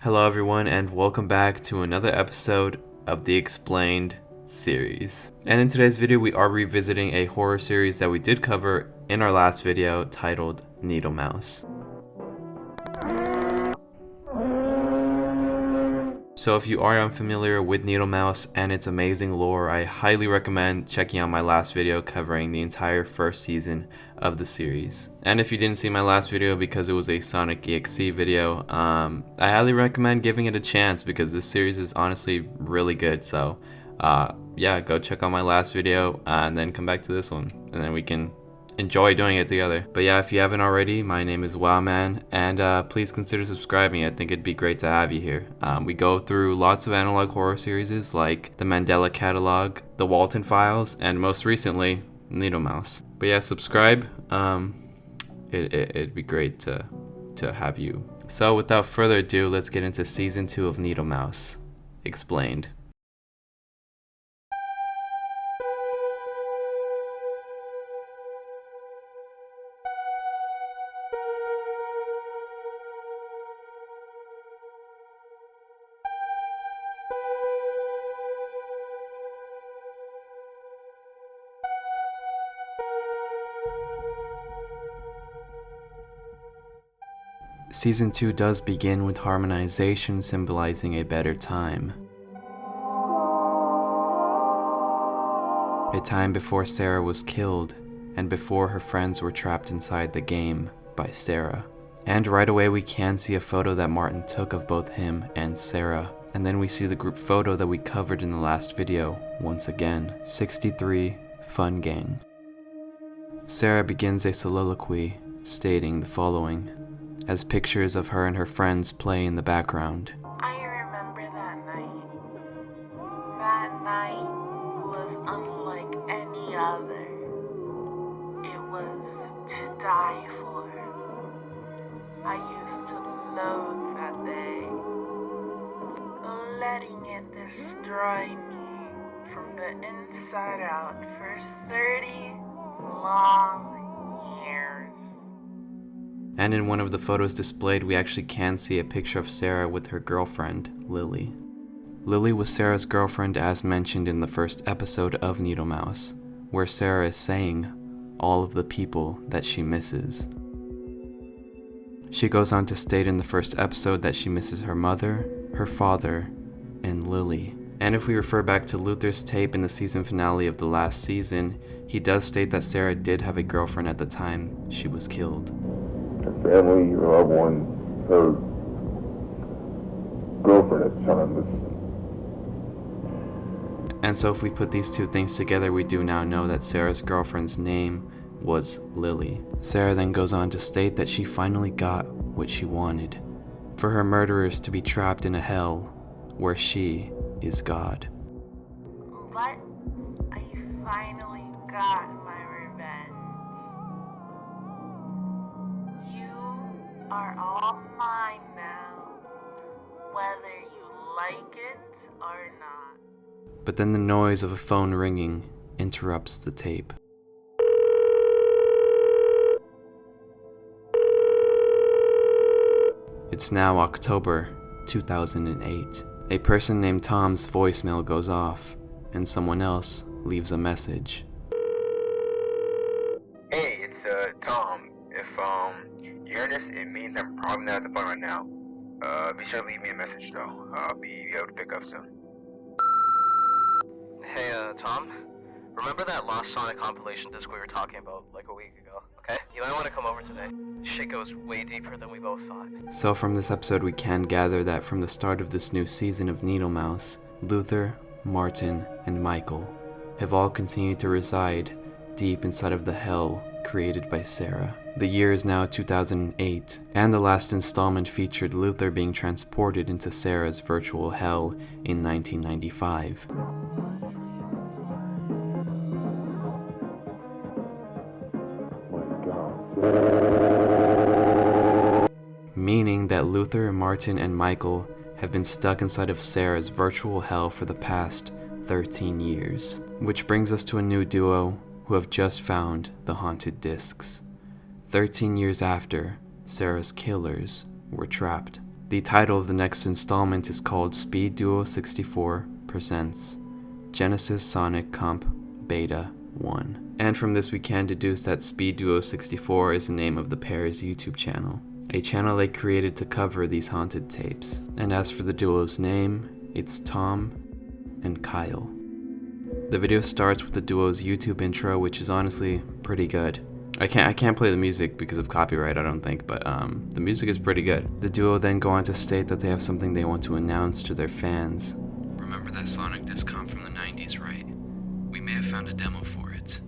Hello everyone and welcome back to another episode of the Explained series. And in today's video we are revisiting a horror series that we did cover in our last video titled NeedleMouse. So if you are unfamiliar with NeedleMouse and its amazing lore, I highly recommend checking out my last video covering the entire first season of the series. And if you didn't see my last video because it was a Sonic EXE video, I highly recommend giving it a chance because this series is honestly really good. So yeah, go check out my last video and then come back to this one and then we can enjoy doing it together. But yeah, if you haven't already, my name is Wowman, and please consider subscribing. I think it'd be great to have you here. We go through lots of analog horror series like the Mandela Catalog, the Walton Files, and most recently, NeedleMouse. But yeah, subscribe. It'd be great to have you. So without further ado, let's get into season 2 of NeedleMouse Explained. Season 2 does begin with harmonization symbolizing a better time. A time before Sarah was killed and before her friends were trapped inside the game by Sarah. And right away we can see a photo that Martin took of both him and Sarah. And then we see the group photo that we covered in the last video once again. 63 Fun Gang. Sarah begins a soliloquy stating the following, as pictures of her and her friends play in the background. I remember that night. That night was unlike any other. It was to die for. I used to loathe that day, letting it destroy me from the inside out for 30 long years. And in one of the photos displayed, we actually can see a picture of Sarah with her girlfriend, Lily. Lily was Sarah's girlfriend as mentioned in the first episode of NeedleMouse, where Sarah is saying all of the people that she misses. She goes on to state in the first episode that she misses her mother, her father, and Lily. And if we refer back to Luther's tape in the season finale of the last season, he does state that Sarah did have a girlfriend at the time she was killed. Family, your loved one, her girlfriend at the time was. And so if we put these two things together, we do now know that Sarah's girlfriend's name was Lily. Sarah then goes on to state that she finally got what she wanted, for her murderers to be trapped in a hell where she is God. What? I finally got my revenge. Are all mine now, whether you like it or not. But then the noise of a phone ringing interrupts the tape. It's now October 2008. A person named Tom's voicemail goes off, and someone else leaves a message. Hey, it's Tom. If you hear this, it means I'm probably not at the phone right now. Be sure to leave me a message though. I'll be able to pick up soon. Hey, Tom? Remember that Lost Sonic compilation disc we were talking about like a week ago, okay? You might want to come over today. Shit goes way deeper than we both thought. So from this episode we can gather that from the start of this new season of NeedleMouse, Luther, Martin, and Michael have all continued to reside deep inside of the hell created by Sarah. The year is now 2008, and the last installment featured Luther being transported into Sarah's virtual hell in 1995. Meaning that Luther, Martin, and Michael have been stuck inside of Sarah's virtual hell for the past 13 years. Which brings us to a new duo who have just found the haunted discs. 13 years after, Sarah's killers were trapped The title of the next installment is called SpeedDuo64 Presents Genesis Sonic Comp Beta 1. And from this we can deduce that SpeedDuo64 is the name of the pair's YouTube channel, a channel they created to cover these haunted tapes. And as for the duo's name, it's Tom and Kyle. The video starts with the duo's YouTube intro, which is honestly pretty good. I can't play the music because of copyright, I don't think, but the music is pretty good. The duo then go on to state that they have something they want to announce to their fans. Remember that Sonic disc comp from the 90s, right? We may have found a demo for it.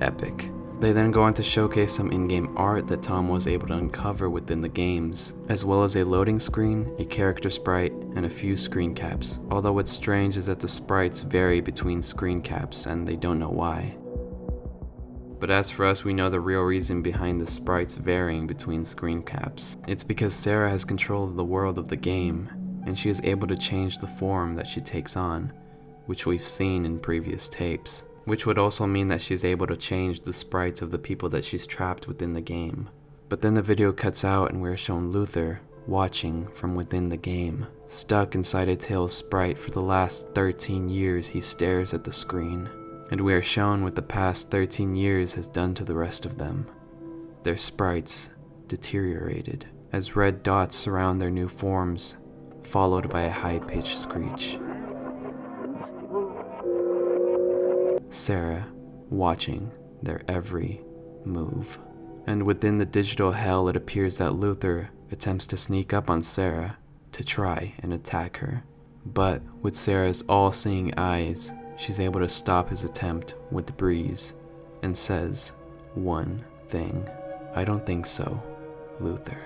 Epic. They then go on to showcase some in-game art that Tom was able to uncover within the games, as well as a loading screen, a character sprite, and a few screen caps. Although what's strange is that the sprites vary between screen caps and they don't know why. But as for us, we know the real reason behind the sprites varying between screen caps. It's because Sarah has control of the world of the game, and she is able to change the form that she takes on, which we've seen in previous tapes. Which would also mean that she's able to change the sprites of the people that she's trapped within the game. But then the video cuts out and we're shown Luther watching from within the game. Stuck inside a Tails sprite for the last 13 years, he stares at the screen. And we are shown what the past 13 years has done to the rest of them. Their sprites deteriorated, as red dots surround their new forms, followed by a high-pitched screech. Sarah watching their every move. And within the digital hell, it appears that Luther attempts to sneak up on Sarah to try and attack her. But with Sarah's all-seeing eyes, she's able to stop his attempt with the breeze and says one thing. I don't think so, Luther.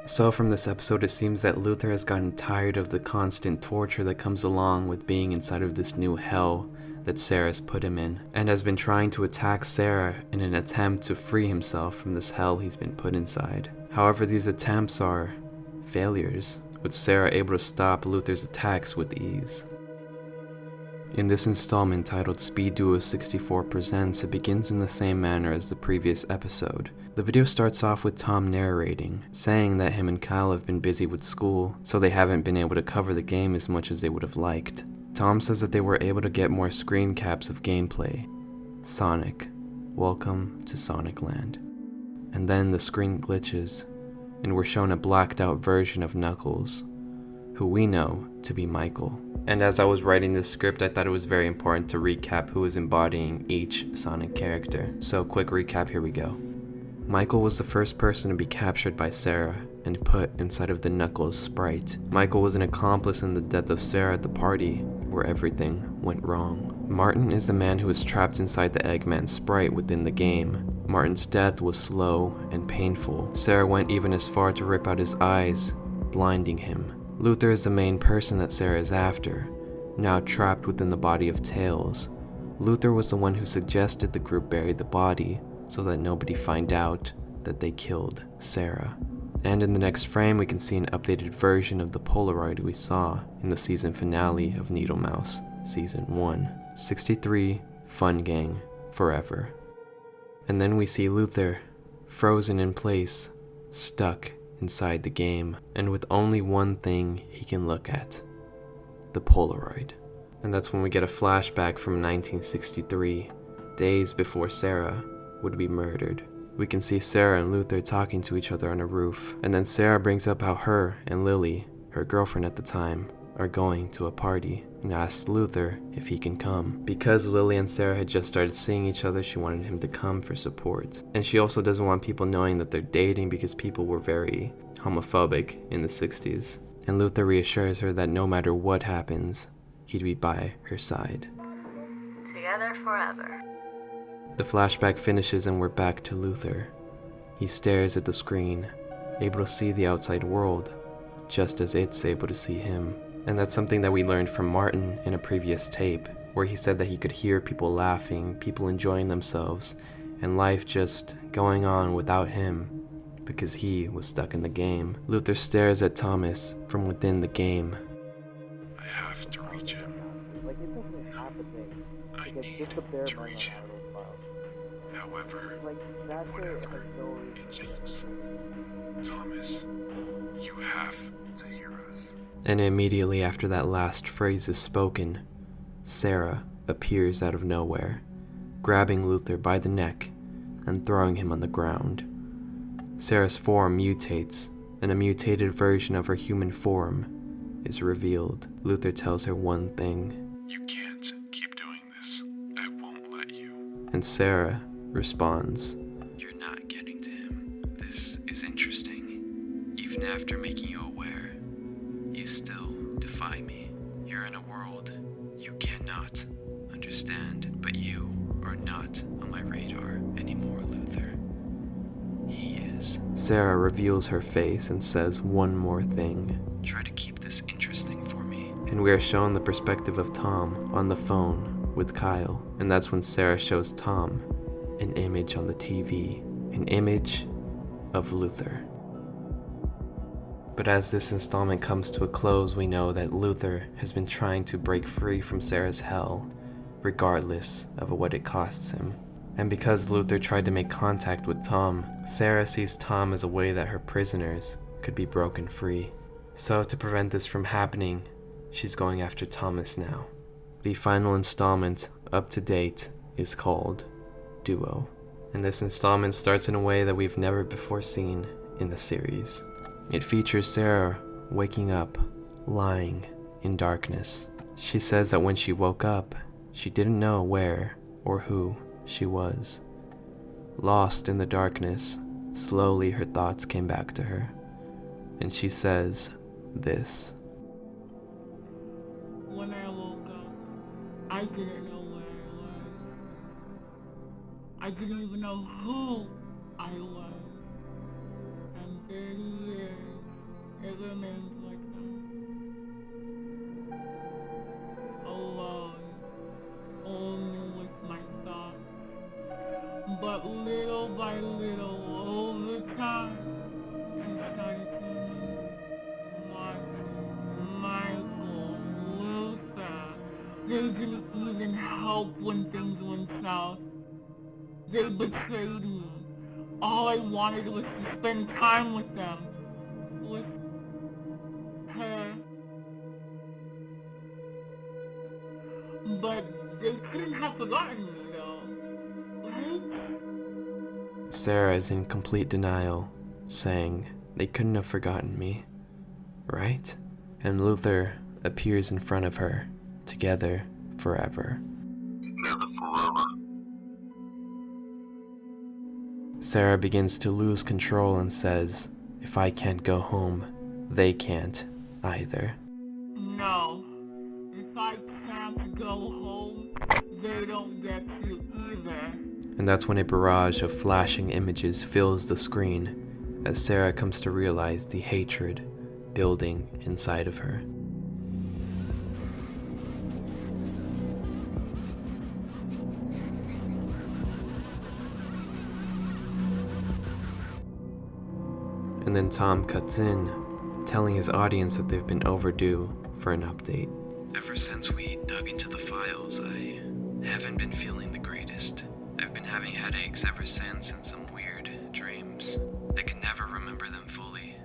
So from this episode, it seems that Luther has gotten tired of the constant torture that comes along with being inside of this new hell that Sarah's put him in, and has been trying to attack Sarah in an attempt to free himself from this hell he's been put inside. However, these attempts are failures, with Sarah able to stop Luther's attacks with ease. In this installment titled SpeedDuo64 Presents, it begins in the same manner as the previous episode. The video starts off with Tom narrating, saying that him and Kyle have been busy with school, so they haven't been able to cover the game as much as they would have liked. Tom says that they were able to get more screen caps of gameplay. Sonic, welcome to Sonic Land. And then the screen glitches, and we're shown a blacked out version of Knuckles, who we know to be Michael. And as I was writing this script, I thought it was very important to recap who is embodying each Sonic character. So quick recap, here we go. Michael was the first person to be captured by Sarah and put inside of the Knuckles sprite. Michael was an accomplice in the death of Sarah at the party, where everything went wrong. Martin is the man who was trapped inside the Eggman sprite within the game. Martin's death was slow and painful. Sarah went even as far to rip out his eyes, blinding him. Luther is the main person that Sarah is after, now trapped within the body of Tails. Luther was the one who suggested the group bury the body so that nobody find out that they killed Sarah. And in the next frame, we can see an updated version of the Polaroid we saw in the season finale of NeedleMouse Season 1. 63, Fun Gang, Forever. And then we see Luther, frozen in place, stuck inside the game, and with only one thing he can look at, the Polaroid. And that's when we get a flashback from 1963, days before Sarah would be murdered. We can see Sarah and Luther talking to each other on a roof, and then Sarah brings up how her and Lily, her girlfriend at the time, are going to a party, and asks Luther if he can come. Because Lily and Sarah had just started seeing each other, she wanted him to come for support. And she also doesn't want people knowing that they're dating because people were very homophobic in the 60s. And Luther reassures her that no matter what happens, he'd be by her side. Together forever. The flashback finishes and we're back to Luther. He stares at the screen, able to see the outside world, just as it's able to see him. And that's something that we learned from Martin in a previous tape, where he said that he could hear people laughing, people enjoying themselves, and life just going on without him, because he was stuck in the game. Luther stares at Thomas from within the game. I have to reach him. No, I need to reach him. however, and whatever it takes. Thomas, you have to hear us. And immediately after that last phrase is spoken, Sarah appears out of nowhere, grabbing Luther by the neck and throwing him on the ground. Sarah's form mutates, and a mutated version of her human form is revealed. Luther tells her one thing, You can't keep doing this. I won't let you. and Sarah responds, You're not getting to him. This is interesting. Even after making you aware, you still defy me. You're in a world you cannot understand, but you are not on my radar anymore, Luther. He is. Sarah reveals her face and says one more thing. Try to keep this interesting for me. And we are shown the perspective of Tom on the phone with Kyle. And that's when Sarah shows Tom an image on the TV. An image of Luther. But as this installment comes to a close, we know that Luther has been trying to break free from Sarah's hell, regardless of what it costs him. And because Luther tried to make contact with Tom, Sarah sees Tom as a way that her prisoners could be broken free. So to prevent this from happening, she's going after Thomas now. The final installment, up to date, is called Duo. And this installment starts in a way that we've never before seen in the series. It features Sarah waking up, lying in darkness. She says that when she woke up, she didn't know where or who she was. Lost in the darkness, slowly her thoughts came back to her, and she says this. When I woke up, I didn't know where I was. I didn't even know who I was. And 30 years, it remains like that. Alone, only with my thoughts. But little by little, over time, I started to remember Martin, Michael, Luther. They didn't even help when things went south. They betrayed me. All I wanted was to spend time with them. With her. But they couldn't have forgotten me though, right? Sarah is in complete denial, saying they couldn't have forgotten me, right? And Luther appears in front of her, together forever. Never forever. Sarah begins to lose control and says, if I can't go home, they can't either. No. If I can't go home, they don't get to either. And that's when a barrage of flashing images fills the screen, as Sarah comes to realize the hatred building inside of her. And then Tom cuts in, telling his audience that they've been overdue for an update. Ever since we dug into the files, I haven't been feeling the greatest. I've been having headaches ever since and some weird dreams. I can never remember them fully,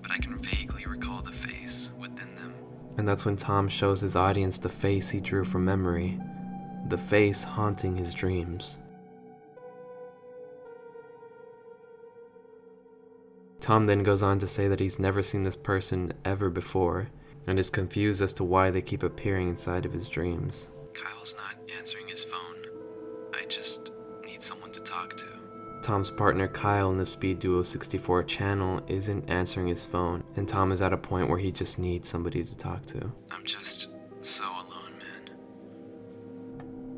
but I can vaguely recall the face within them. And that's when Tom shows his audience the face he drew from memory, the face haunting his dreams. Tom then goes on to say that he's never seen this person ever before, and is confused as to why they keep appearing inside of his dreams. Kyle's not answering his phone. I just need someone to talk to. Tom's partner Kyle in the SpeedDuo64 channel isn't answering his phone, and Tom is at a point where he just needs somebody to talk to. I'm just so alone, man.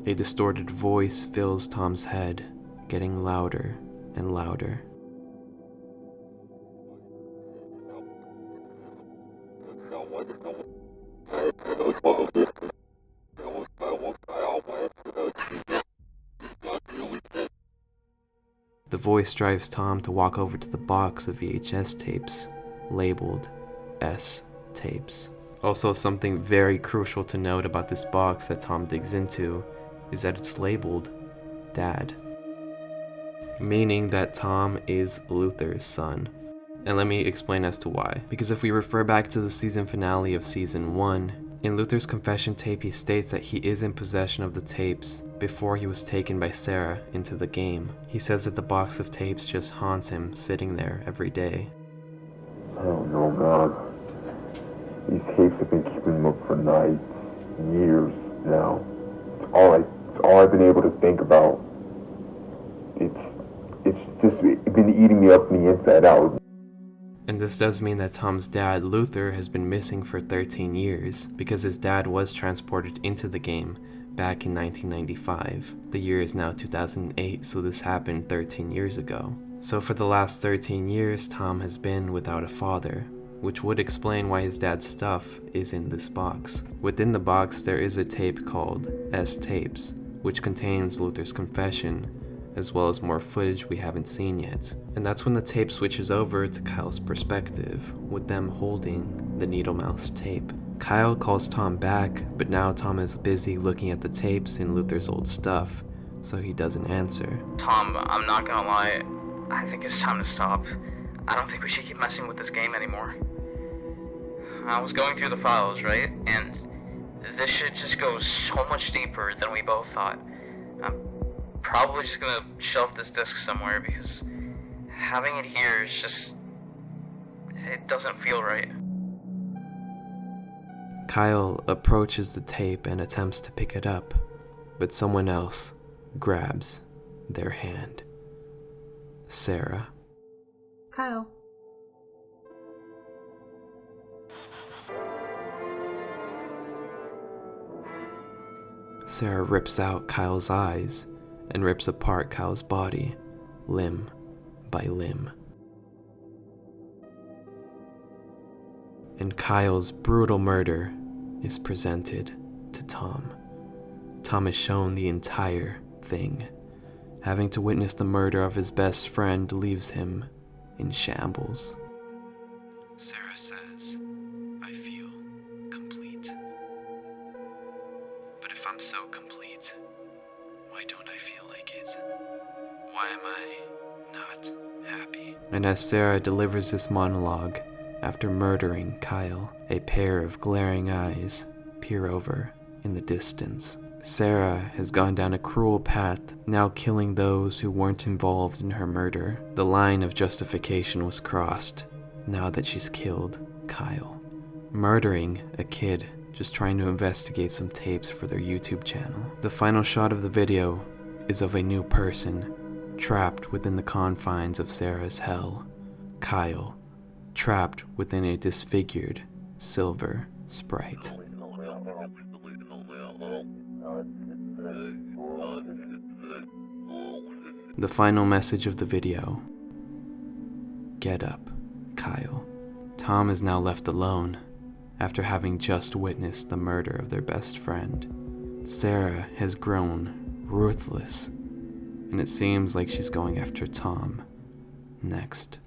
A distorted voice fills Tom's head, getting louder and louder. The voice drives Tom to walk over to the box of VHS tapes, labeled S tapes. Also, something very crucial to note about this box that Tom digs into is that it's labeled Dad. meaning that Tom is Luther's son. And let me explain as to why. Because if we refer back to the season finale of season 1, in Luther's confession tape he states that he is in possession of the tapes before he was taken by Sarah into the game. He says that the box of tapes just haunts him sitting there every day. I don't know, God. These tapes have been keeping him up for nights, years now. It's all I've been able to think about. It's just been eating me up from the inside out. And this does mean that Tom's dad, Luther, has been missing for 13 years, because his dad was transported into the game back in 1995. The year is now 2008, so this happened 13 years ago. So for the last 13 years, Tom has been without a father, which would explain why his dad's stuff is in this box. Within the box, there is a tape called S-Tapes, which contains Luther's confession, as well as more footage we haven't seen yet. And that's when the tape switches over to Kyle's perspective, with them holding the NeedleMouse tape. Kyle calls Tom back, but now Tom is busy looking at the tapes in Luther's old stuff, so he doesn't answer. Tom, I'm not gonna lie, I think it's time to stop. I don't think we should keep messing with this game anymore. I was going through the files, right? And this shit just goes so much deeper than we both thought. I'm probably just gonna shelve this disc somewhere because having it here is just... it doesn't feel right. Kyle approaches the tape and attempts to pick it up, but someone else grabs their hand. Sarah. Kyle. Sarah rips out Kyle's eyes and rips apart Kyle's body, limb by limb. And Kyle's brutal murder is presented to Tom. Tom is shown the entire thing. Having to witness the murder of his best friend leaves him in shambles. Sarah says, "I feel complete. But if I'm so complete, why don't I feel like it? Why am I not happy?" And as Sarah delivers this monologue, after murdering Kyle, a pair of glaring eyes peer over in the distance. Sarah has gone down a cruel path, now killing those who weren't involved in her murder. The line of justification was crossed, now that she's killed Kyle. Murdering a kid just trying to investigate some tapes for their YouTube channel. The final shot of the video is of a new person, trapped within the confines of Sarah's hell. Kyle, trapped within a disfigured silver sprite. The final message of the video: get up, Kyle. Tom is now left alone after having just witnessed the murder of their best friend. Sarah has grown ruthless, and it seems like she's going after Tom next.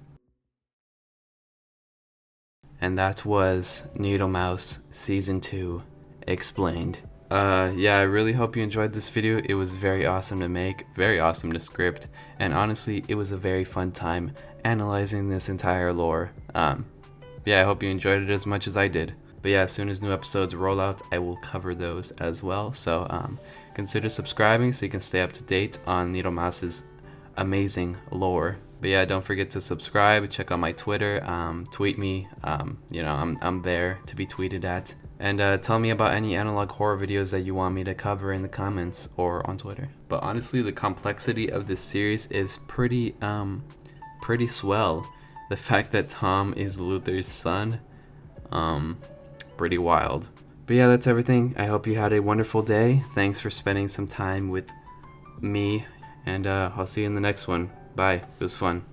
And that was NeedleMouse Season 2 Explained. Yeah, I really hope you enjoyed this video. It was very awesome to make, very awesome to script, and honestly, it was a very fun time analyzing this entire lore. Yeah, I hope you enjoyed it as much as I did. But yeah, as soon as new episodes roll out, I will cover those as well. So consider subscribing so you can stay up to date on NeedleMouse's amazing lore. But yeah, don't forget to subscribe, check out my Twitter, tweet me, you know, I'm there to be tweeted at. And tell me about any analog horror videos that you want me to cover in the comments or on Twitter. But honestly, the complexity of this series is pretty swell. The fact that Tom is Luther's son, pretty wild. But yeah, that's everything. I hope you had a wonderful day. Thanks for spending some time with me, and I'll see you in the next one. Bye. It was fun.